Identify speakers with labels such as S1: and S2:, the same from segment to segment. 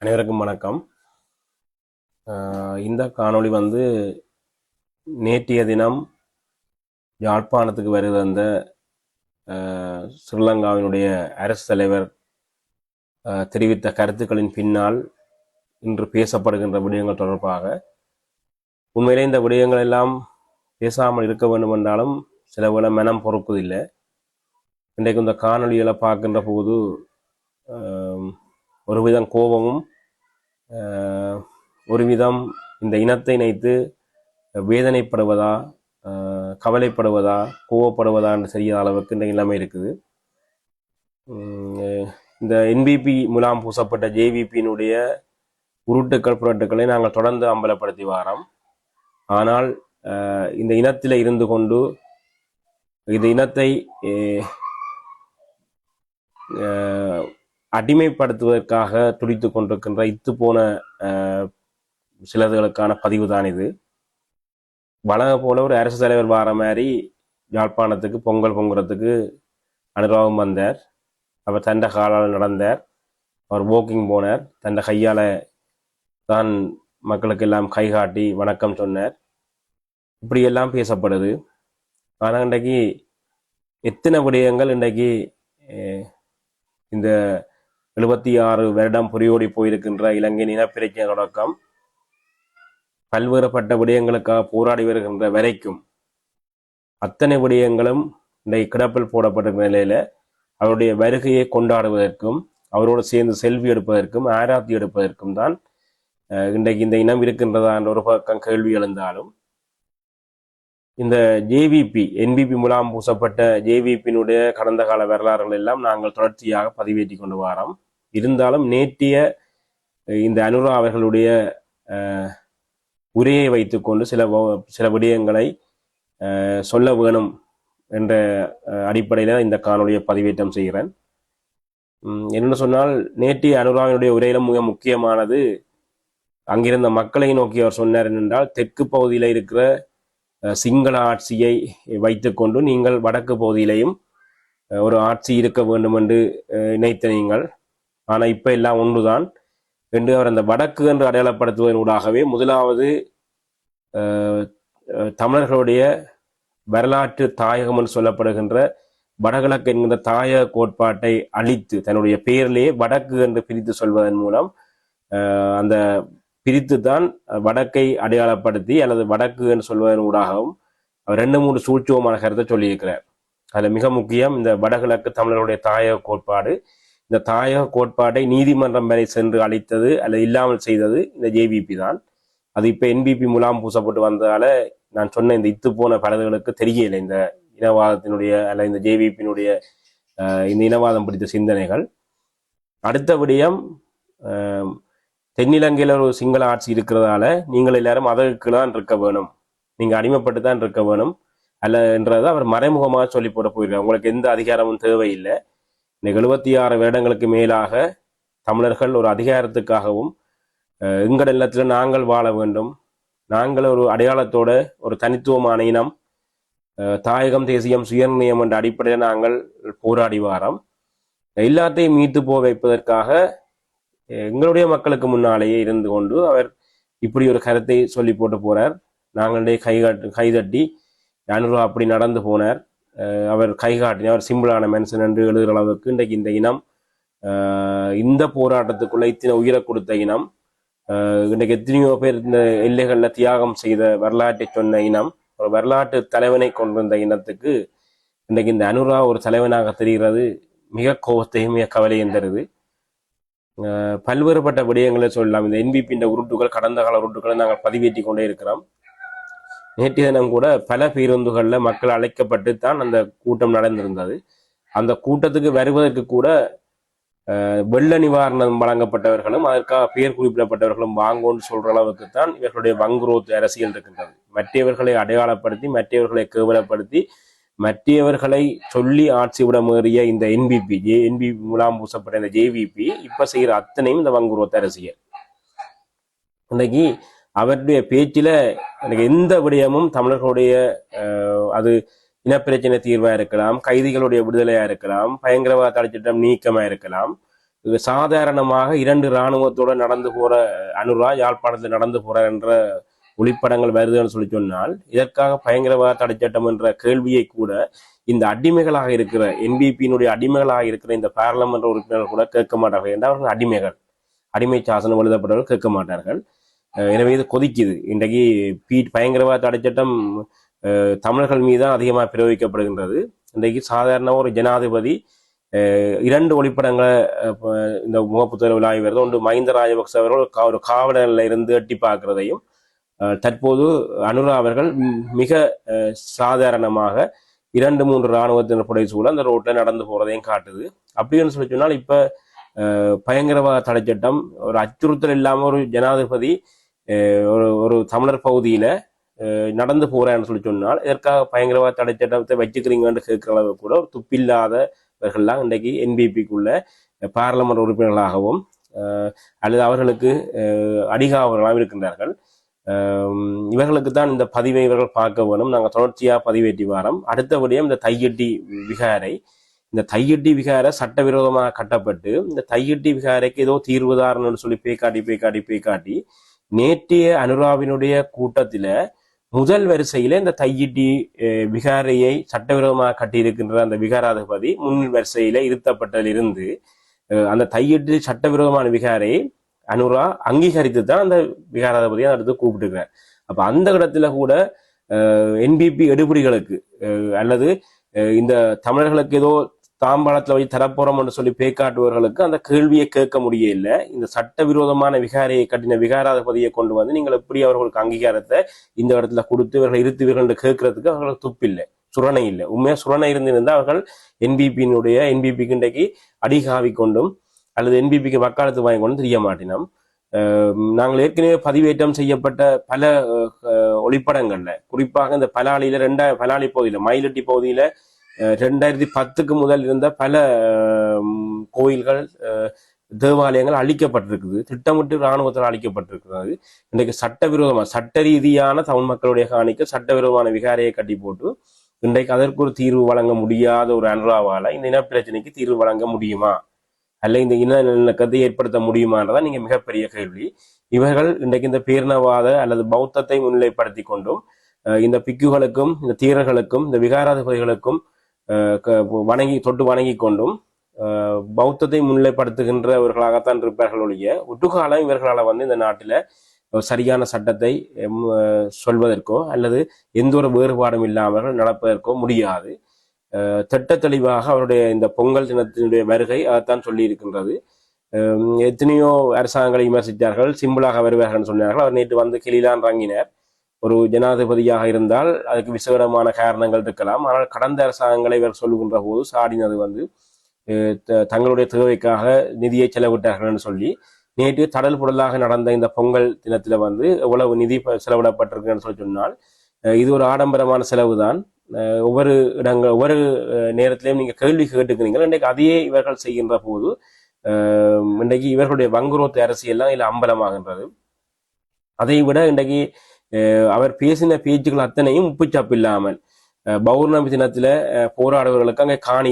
S1: அனைவருக்கும் வணக்கம். இந்த காணொளி நேற்றைய தினம் யாழ்ப்பாணத்துக்கு வருகிற ஸ்ரீலங்காவினுடைய அரசு தலைவர் தெரிவித்த கருத்துக்களின் பின்னால் இன்று பேசப்படுகின்ற விடயங்கள் தொடர்பாக. உண்மையிலே இந்த விடயங்கள் எல்லாம் பேசாமல் இருக்க வேண்டும் என்றாலும் சில வேளை மனம் பொறுப்பதில்லை. இன்றைக்கு இந்த காணொலிகளை பார்க்கின்ற போது ஒரு விதம் கோபமும் ஒரு விதம் இந்த இனத்தை நினைத்து வேதனைப்படுவதா, கவலைப்படுவதா, கோவப்படுவதா என்று தெரியாத அளவுக்கு இந்த நிலைமை இருக்குது. இந்த என்பிபி முலாம் பூசப்பட்ட ஜேவிபியினுடைய உருட்டுக்கள் புரட்டுக்களை நாங்கள் தொடர்ந்து அம்பலப்படுத்தி வாரோம். ஆனால் இந்த இனத்தில் இருந்து கொண்டு இந்த இனத்தை அடிமைப்படுத்துவதற்காக துடித்து கொண்டிருக்கின்ற இத்து போன சிலர்களுக்கான பதிவு தான் இது. வழங்க போல ஒரு அரசு தலைவர் வார மாதிரி யாழ்ப்பாணத்துக்கு பொங்கல் பொங்குறதுக்கு அனுராகம் வந்தார். அவர் தண்ட காலால் நடந்தார். அவர் வாக்கிங் போனார். தண்ட கையால் தான் மக்களுக்கு எல்லாம் கை காட்டி வணக்கம் சொன்னார். இப்படியெல்லாம் பேசப்படுது. ஆனால் இன்றைக்கு எத்தனை விடயங்கள் இன்றைக்கு இந்த 76 வருடம் புரியோடி போயிருக்கின்ற இலங்கையின் இனப்பிரச்சனை தொடக்கம் பல்வேறுபட்ட விடயங்களுக்காக போராடி வருகின்ற வரைக்கும் அத்தனை விடயங்களும் இன்றைக்கு கிடப்பில் போடப்பட்டிருக்கிற நிலையில அவருடைய வருகையை கொண்டாடுவதற்கும் அவரோடு சேர்ந்து செல்வி எடுப்பதற்கும் ஆராத்தி எடுப்பதற்கும் தான் இன்றைக்கு இந்த இனம் இருக்கின்றதா என்ற ஒரு பக்கம் கேள்வி எழுந்தாலும், இந்த ஜேவிபி என்பிபி முலாம் பூசப்பட்ட ஜேவிபியினுடைய கடந்த கால வரலாறுகள் எல்லாம் நாங்கள் தொடர்ச்சியாக பதிவேற்றி கொண்டு வாரோம். இருந்தாலும் நேற்றைய இந்த அனுரா அவர்களுடைய உரையை வைத்துக்கொண்டு சில விடயங்களை சொல்ல வேணும் என்ற அடிப்படையில் இந்த காணொலியை பதிவேற்றம் செய்கிறேன். என்னென்னு சொன்னால், நேற்றைய அனுராவினுடைய உரையில மிக முக்கியமானது அங்கிருந்த மக்களை நோக்கி அவர் சொன்னார் என்றால், தெற்கு பகுதியில் இருக்கிற சிங்கள ஆட்சியை வைத்துக்கொண்டு நீங்கள் வடக்கு பகுதியிலையும் ஒரு ஆட்சி இருக்க வேண்டும் என்று நினைத்த நீங்கள், ஆனால் இப்போ எல்லாம் ஒன்றுதான் என்று அவர் அந்த வடக்கு என்று அடையாளப்படுத்துவதனூடாகவே முதலாவது தமிழர்களுடைய வரலாற்று தாயகம் என்று சொல்லப்படுகின்ற வடகிழக்கு என்கின்ற தாயக கோட்பாட்டை அழித்து தன்னுடைய பெயரிலேயே வடக்கு என்று பிரித்து சொல்வதன் மூலம் அந்த பிரித்து தான் வடக்கை அடையாளப்படுத்தி அல்லது வடக்கு என்று சொல்வதன் ஊடாகவும் அவர் 2-3 சூழ்ச்சியமான கருத்தை சொல்லியிருக்கிறார். அதில் மிக முக்கியம் இந்த வடகிழக்கு தமிழர்களுடைய தாயக கோட்பாடு. இந்த தாயக கோட்பாட்டை நீதிமன்றம் வரை சென்று அளித்தது அல்லது இல்லாமல் செய்தது இந்த ஜேவிபி தான். அது இப்போ என்பிபி முலாம் பூசப்பட்டு வந்ததால நான் சொன்ன இந்த இத்து போன பலர்களுக்கு தெரியலை இந்த இனவாதத்தினுடைய அல்ல இந்த ஜேவிபியினுடைய இந்த இனவாதம் பிடித்த சிந்தனைகள். அடுத்த விடயம், தென்னிலங்கையில் ஒரு சிங்கள ஆட்சி இருக்கிறதால நீங்கள் எல்லாரும் அதற்கு தான் இருக்க வேணும், நீங்க அடிமைப்பட்டு தான் இருக்க வேணும் அல்ல என்றதை அவர் மறைமுகமாக சொல்லி போட போயிருக்கார். உங்களுக்கு எந்த அதிகாரமும் தேவையில்லை. இன்னைக்கு 76 வருடங்களுக்கு மேலாக தமிழர்கள் ஒரு அதிகாரத்துக்காகவும் எங்கள் இல்லத்தில் நாங்கள் வாழ வேண்டும், நாங்கள் ஒரு அடையாளத்தோட ஒரு தனித்துவமான இனம், தாயகம் தேசியம் சுயநிர்ணயம் என்ற அடிப்படையில் நாங்கள் போராடி வாரோம். எல்லாத்தையும் மீட்டு போக வைப்பதற்காக எங்களுடைய மக்களுக்கு முன்னாலேயே இருந்து கொண்டு அவர் இப்படி ஒரு கருத்தை சொல்லி போட்டு போறார். நாங்களுடைய கைதட்டி அனுரா அப்படி நடந்து போனார், அவர் கைகாட்டினார், அவர் சிம்பிளான மனுஷன் என்று எழுதுகிற அளவுக்கு இன்றைக்கு இந்த இனம் இந்த போராட்டத்துக்குள்ள இத்தனை உயிரை கொடுத்த இனம், இன்றைக்கு எத்தனையோ பேர் இந்த எல்லைகளில் தியாகம் செய்த வரலாற்றை சொன்ன இனம், ஒரு வரலாற்று தலைவனை கொண்டிருந்த இனத்துக்கு இன்றைக்கு இந்த அனுரா ஒரு தலைவனாக தெரிகிறது மிக கோபத்தையும் மிக கவலையும் தருது. பல்வேறுபட்ட விடயங்களை சொல்லலாம். இந்த என்பிபி உருட்டுகள் கடந்த கால உருட்டுகளை நாங்கள் பதிவேற்றி கொண்டே இருக்கிறோம். நேற்றைய தினம் கூட பல பேருந்துகளில் மக்கள் அழைக்கப்பட்டு தான் அந்த கூட்டம் நடந்திருந்தது. அந்த கூட்டத்துக்கு வருவதற்கு கூட வெள்ள நிவாரணம் வழங்கப்பட்டவர்களும் அதற்காக பெயர் குறிப்பிடப்பட்டவர்களும் வாங்கோன்னு சொல்ற அளவுக்கு தான் இவர்களுடைய வங்குரோத்து அரசியல் இருக்கின்றது. மற்றவர்களை அடையாளப்படுத்தி மற்றவர்களை கேவலப்படுத்தி மற்றவர்களை சொல்லி ஆட்சி விட மீறிய இந்த என்பிபி முலாம் பூசப்பட்ட இந்த ஜேவிபி இப்ப செய்கிற அத்தனையும் இந்த வங்குரோத்து அரசியல். இன்னைக்கு அவருடைய பேச்சில எனக்கு எந்த விடயமும் தமிழர்களுடைய அது இனப்பிரச்சனை தீர்வா இருக்கலாம், கைதிகளுடைய விடுதலையா இருக்கலாம், பயங்கரவாத தடை சட்டம் நீக்கமா இருக்கலாம், சாதாரணமாக 2 இராணுவத்தோட நடந்து போற அனுரா யாழ்ப்பாணத்தில் நடந்து போற என்ற ஒளிப்படங்கள் வருதுன்னு சொல்லி சொன்னால் இதற்காக பயங்கரவாத தடை சட்டம் என்ற கேள்வியை கூட இந்த அடிமைகளாக இருக்கிற என்பிபியினுடைய அடிமைகளாக இருக்கிற இந்த பாராளுமன்ற உறுப்பினர்கள் கூட கேட்க மாட்டார்கள் என்றால் அவர்கள் அடிமைகள், அடிமை சாசனம் எழுதப்பட்டவர்கள் கேட்க மாட்டார்கள். எனவே இது கொதிக்குது. இன்றைக்கு பயங்கரவாத தடை சட்டம் தமிழர்கள் மீது அதிகமாக பிரயோகிக்கப்படுகின்றது. இன்றைக்கு சாதாரண ஒரு ஜனாதிபதி 2 ஒளிப்படங்களை இந்த முகப்புத்தர விழாவை வருது. ஒன்று மஹிந்த ராஜபக்ச அவர்கள் ஒரு காவலர்ல இருந்து எட்டி பார்க்கிறதையும், தற்போது அனுரா அவர்கள் மிக சாதாரணமாக 2-3 இராணுவத்தினர் புடை சூழ அந்த ரோட்ல நடந்து போறதையும் காட்டுது. அப்படின்னு சொல்லி சொன்னால் இப்ப பயங்கரவாத தடை சட்டம் ஒரு அச்சுறுத்தல் இல்லாம ஒரு ஜனாதிபதி ஒரு தமிழர் பகுதியில நடந்து போறேன்னு சொல்லி சொன்னால் இதற்காக பயங்கரவாத தடை சட்டத்தை வச்சுக்கிறீங்கன்னு கேட்கிற அளவு கூட ஒரு துப்பில்லாதவர்கள்லாம் இன்றைக்கு என்பிபிக்குள்ள பாராளுமன்ற உறுப்பினர்களாகவும் அல்லது அவர்களுக்கு அடிகாவர்களாகவும் இருக்கின்றார்கள். இவர்களுக்கு தான் இந்த பதிவை இவர்கள் பார்க்க வேணும். நாங்கள் தொடர்ச்சியாக பதிவேற்றி வாரோம். அடுத்தபடியும் இந்த தையட்டி விகாரை, இந்த தையட்டி விகார சட்டவிரோதமாக கட்டப்பட்டு இந்த தையட்டி விகாரைக்கு ஏதோ தீர்வுதாரன்னு சொல்லி பேக்காட்டி நேற்றைய அனுராவினுடைய கூட்டத்தில முதல் வரிசையில இந்த தையிட்டி விகாரையை சட்டவிரோதமாக கட்டியிருக்கின்ற அந்த விகாராதிபதி முன் வரிசையில இருத்தப்பட்டதிலிருந்து அந்த தையிட்டு சட்டவிரோதமான விகாரையை அனுரா அங்கீகரித்து தான் அந்த விகாராதிபதியை அடுத்து கூப்பிட்டுக்கிறார். அப்ப அந்த இடத்துல கூட என்பிபி எடுபடிகளுக்கு அல்லது இந்த தமிழர்களுக்கு ஏதோ தாம்பாளத்துல வச்சு தரப்போறோம் என்று சொல்லி பேக்காட்டுவர்களுக்கு அந்த கேள்வியை கேட்க முடியல. இந்த சட்டவிரோதமான விகாரையை கட்டின விகாராதிபதியை கொண்டு வந்து நீங்கள் எப்படி அவர்களுக்கு அங்கீகாரத்தை இந்த இடத்துல கொடுத்து இவர்கள் இருத்துவீர்கள் என்று கேட்கறதுக்கு அவர்களுக்கு துப்பில்லை, சுரணை இல்லை. உண்மையா சுரணை இருந்திருந்தால் அவர்கள் என்பிபிக்கு இன்றைக்கு அடிகாவி கொண்டும் அல்லது என்பிபிக்கு வக்காலத்து வாங்கி கொண்டும் தெரிய மாட்டினோம். நாங்கள் ஏற்கனவே பதிவேற்றம் செய்யப்பட்ட பல ஒளிப்படங்கள்ல, குறிப்பாக இந்த பலாலி பகுதியில மயிலட்டி பகுதியில 2010 முதல் இருந்த பல கோயில்கள் தேவாலயங்கள் அழிக்கப்பட்டிருக்குது, திட்டமிட்டு இராணுவத்தால் அழிக்கப்பட்டிருக்கிறது. இன்றைக்கு சட்ட ரீதியான தமிழ் மக்களுடைய காணிக்க சட்டவிரோதமான விகாரையை கட்டி போட்டு இன்றைக்கு அதற்கு ஒரு தீர்வு வழங்க முடியாத ஒரு அனுராவால இந்த இனப்பிரச்சனைக்கு தீர்வு வழங்க முடியுமா அல்ல இந்த இனக்கத்தை ஏற்படுத்த முடியுமான்றதான் நீங்க மிகப்பெரிய கேள்வி. இவர்கள் இன்றைக்கு இந்த பேரினவாத அல்லது பௌத்தத்தை முன்னிலைப்படுத்தி கொண்டும் இந்த பிக்குகளுக்கும் இந்த தீரர்களுக்கும் இந்த விகாராதிபதிகளுக்கும் வணங்கி கொண்டும் பௌத்தத்தை முன்னிலைப்படுத்துகின்றவர்களாகத்தான் இருப்பார்கள் ஒழிய ஒட்டுகாலம் இவர்களால் இந்த நாட்டில சரியான சட்டத்தை சொல்வதற்கோ அல்லது எந்த ஒரு வேறுபாடும் இல்லாமல் நடப்பதற்கோ முடியாது. திட்ட தெளிவாக அவருடைய இந்த பொங்கல் தினத்தினுடைய வருகை அதைத்தான் சொல்லி இருக்கின்றது. எத்தனையோ அரசாங்கங்களை விமர்சித்தார்கள், சிம்பிளாக வருவார்கள் சொன்னார்கள். அவர் நேற்று வந்து கிளிலான் இறங்கினார். ஒரு ஜனாதிபதியாக இருந்தால் அதுக்கு விசேடமான காரணங்கள் இருக்கலாம். ஆனால் கடந்த அரசாங்கங்களை இவர் சொல்லுகின்ற போது சாடினது தங்களுடைய தேவைக்காக நிதியை செலவிட்டார்கள் என்று சொல்லி நேற்று தடல் புடலாக நடந்த இந்த பொங்கல் தினத்துல எவ்வளவு நிதி செலவிடப்பட்டிருக்குன்னு சொல்லி சொன்னால் இது ஒரு ஆடம்பரமான செலவு தான். ஒவ்வொரு நேரத்திலையும் நீங்க கேள்வி கேட்டுக்கிறீங்க. இன்றைக்கு அதையே இவர்கள் செய்கின்ற போது இன்றைக்கு இவர்களுடைய வங்குரோத்து அரசியல்லாம் இதுல அம்பலமாகின்றது. அதை விட இன்றைக்கு அவர் பேசின பேச்சுக்கள் அத்தனையும் உப்புச்சப்பு இல்லாமல் பௌர்ணமி தினத்துல போராடுவர்களுக்கு அங்கே காணி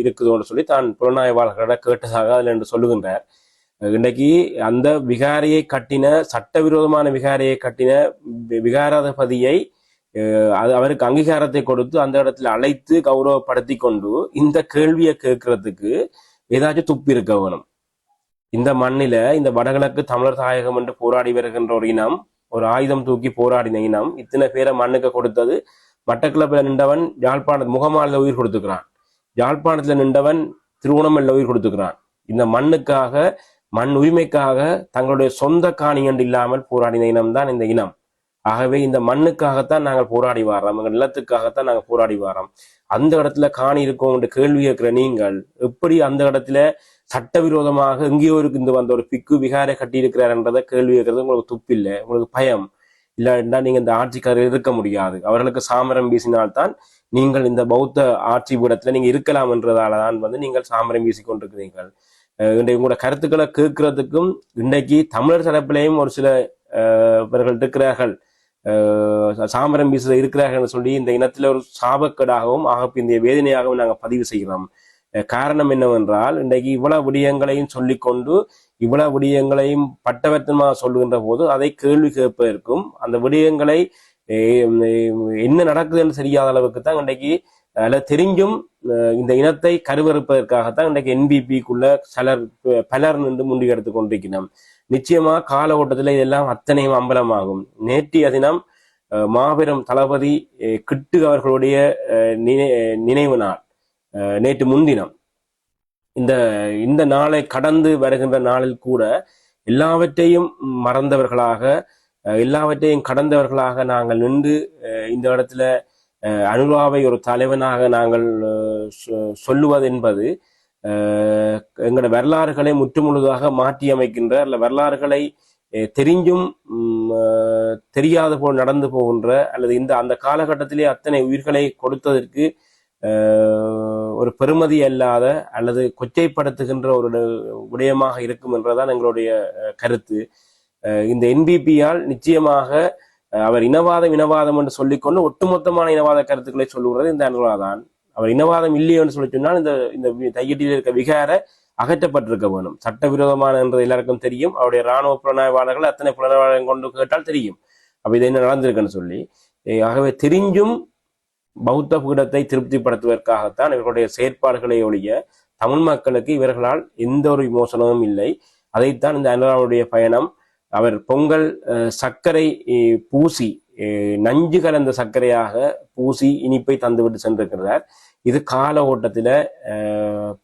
S1: இருக்குதோன்னு சொல்லி தான் புலனாய்வாளர்களிடம் கேட்டதாக அதுல என்று சொல்லுகின்றார். இன்றைக்கு அந்த விகாரையை கட்டின சட்டவிரோதமான விகாரையை கட்டின விகாராதிபதியை அவருக்கு அங்கீகாரத்தை கொடுத்து அந்த இடத்துல அழைத்து கௌரவப்படுத்தி கொண்டு இந்த கேள்வியை கேட்கறதுக்கு ஏதாச்சும் துப்பி இருக்க வேணும். இந்த மண்ணில இந்த வடகிழக்கு தமிழர் தாயகம் என்று போராடி வருகின்ற ஒரு இனம், ஒரு ஆயுதம் தூக்கி போராடின இனம், இத்தனை பேரை மண்ணுக்கு கொடுத்தது. மட்டக்களப்பில் நின்றவன் முகமால உயிர் கொடுத்துக்கிறான், யாழ்ப்பாணத்துல நின்றவன் திருவண்ணாமலையில் உயிர் கொடுத்துக்கிறான். இந்த மண்ணுக்காக, மண் உரிமைக்காக தங்களுடைய சொந்த காணிகண்டு இல்லாமல் போராடின இனம் தான் இந்த இனம். ஆகவே இந்த மண்ணுக்காகத்தான் நாங்கள் போராடி வாரோம், எங்கள் நிலத்துக்காகத்தான் நாங்கள் போராடி வாரோம். அந்த இடத்துல காணி இருக்கும் என்று கேள்வி கேட்கிற நீங்கள் எப்படி அந்த இடத்துல சட்டவிரோதமாக எங்கேயோ இருந்து வந்த ஒரு பிக்கு விகாரை கட்டியிருக்கிறார் என்றதை கேள்வி கேட்கறது உங்களுக்கு துப்பில்லை, உங்களுக்கு பயம் இல்லைன்னா நீங்க இந்த ஆட்சிக்காரர் இருக்க முடியாது. அவர்களுக்கு சாமரம் வீசினால்தான் நீங்கள் இந்த பௌத்த ஆட்சி பீடத்துல நீங்க இருக்கலாம் என்றதாலதான் நீங்கள் சாமரம் வீசி கொண்டிருக்கிறீர்கள். இன்றைக்கு உங்களோட கருத்துக்களை கேட்கறதுக்கும் இன்றைக்கு தமிழர் தரப்பிலையும் ஒரு சில இவர்கள் இருக்கிறார்கள், சாமரம் வீச இருக்கிறார்கள் சொல்லி இந்த இனத்துல ஒரு சாபக்கேடாகவும் ஆகப்பிந்திய வேதனையாகவும் நாங்கள் பதிவு செய்கிறோம். காரணம் என்னவென்றால் இன்றைக்கு இவ்வளவு விடயங்களையும் சொல்லிக்கொண்டு இவ்வளவு விடயங்களையும் பட்டவர்த்தமாக சொல்லுகின்ற போது அதை கேள்வி கேட்பதற்கும் அந்த விடயங்களை என்ன நடக்குதுன்னு தெரியாத அளவுக்கு தான் இன்றைக்கு அதில் தெரிஞ்சும் இந்த இனத்தை கருவறுப்பதற்காகத்தான் இன்றைக்கு என்பிபிக்குள்ள பலர் நின்று முண்டியெடுத்து கொண்டிருக்கிறோம். நிச்சயமா கால ஓட்டத்தில் இதெல்லாம் அத்தனையும் அம்பலமாகும். நேற்றைய தினம் மாபெரும் தளபதி கிட்டு அவர்களுடைய நினைவு நாள், நேற்று முன்தினம். இந்த நாளை கடந்து வருகின்ற நாளில் கூட எல்லாவற்றையும் மறந்தவர்களாக எல்லாவற்றையும் கடந்தவர்களாக நாங்கள் நின்று இந்த இடத்துல அனுராவை ஒரு தலைவனாக நாங்கள் சொல்லுவது என்பது எங்களோட வரலாறுகளை முற்றுமுழுதாக மாற்றி அமைக்கின்ற அல்ல வரலாறுகளை தெரிஞ்சும் தெரியாத போல் நடந்து போகின்ற அல்லது அந்த காலகட்டத்திலே அத்தனை உயிர்களை கொடுத்ததற்கு ஒரு பெருமதி அல்லாத அல்லது கொச்சைப்படுத்துகின்ற ஒரு விடயமாக இருக்கும் என்றதான் எங்களுடைய கருத்து. இந்த என்பிபியால் நிச்சயமாக அவர் இனவாதம் என்று சொல்லிக்கொண்டு ஒட்டுமொத்தமான இனவாத கருத்துக்களை சொல்லுகிறது இந்த அனுராதான். அவர் இனவாதம் இல்லையோ என்று சொல்லி சொன்னால் இந்த தையட்டியில் இருக்க விகார அகற்றப்பட்டிருக்க வேணும். சட்டவிரோதமான என்றது எல்லாருக்கும் தெரியும். அவருடைய இராணுவ புலனாய்வாளர்கள் அத்தனை புலனாய்வாளர்கள் கொண்டு கேட்டால் தெரியும் அப்ப இது என்ன நடந்திருக்குன்னு சொல்லி. ஆகவே தெரிஞ்சும் பௌத்த பீடத்தை திருப்திப்படுத்துவதற்காகத்தான் இவர்களுடைய செயற்பாடுகளை ஒழிய தமிழ் மக்களுக்கு இவர்களால் எந்த ஒரு விமோசனமும் இல்லை. அதைத்தான் இந்த அனுராவுடைய பயணம். அவர் பொங்கல் சர்க்கரை பூசி நஞ்சு கலந்த சர்க்கரையாக பூசி இனிப்பை தந்துவிட்டு சென்றிருக்கிறார். இது கால ஓட்டத்தில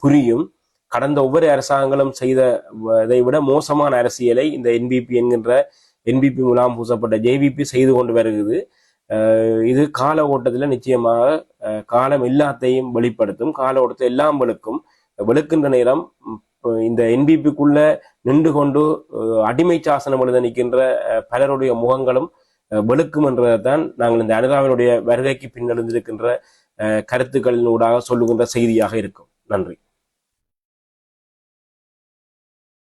S1: புரியும். கடந்த ஒவ்வொரு அரசாங்கங்களும் செய்ததை விட மோசமான அரசியலை இந்த என்பிபி மூலம் பூசப்பட்ட ஜேவிபி செய்து கொண்டு வருகிறது. இது கால ஓட்டத்தில் நிச்சயமாக காலம் எல்லாத்தையும் வெளிப்படுத்தும். கால ஓட்டத்தை எல்லாம் வெளுக்கின்ற நேரம் இந்த என்பிபிக்குள்ள நின்று கொண்டு அடிமை சாசனம் எழுத நிற்கின்ற பலருடைய முகங்களும் வெளுக்கும் என்றதான் நாங்கள் இந்த அனுராவினுடைய வருகைக்கு பின்னெழுந்திருக்கின்ற கருத்துக்களின் ஊடாக சொல்லுகின்ற செய்தியாக இருக்கும். நன்றி.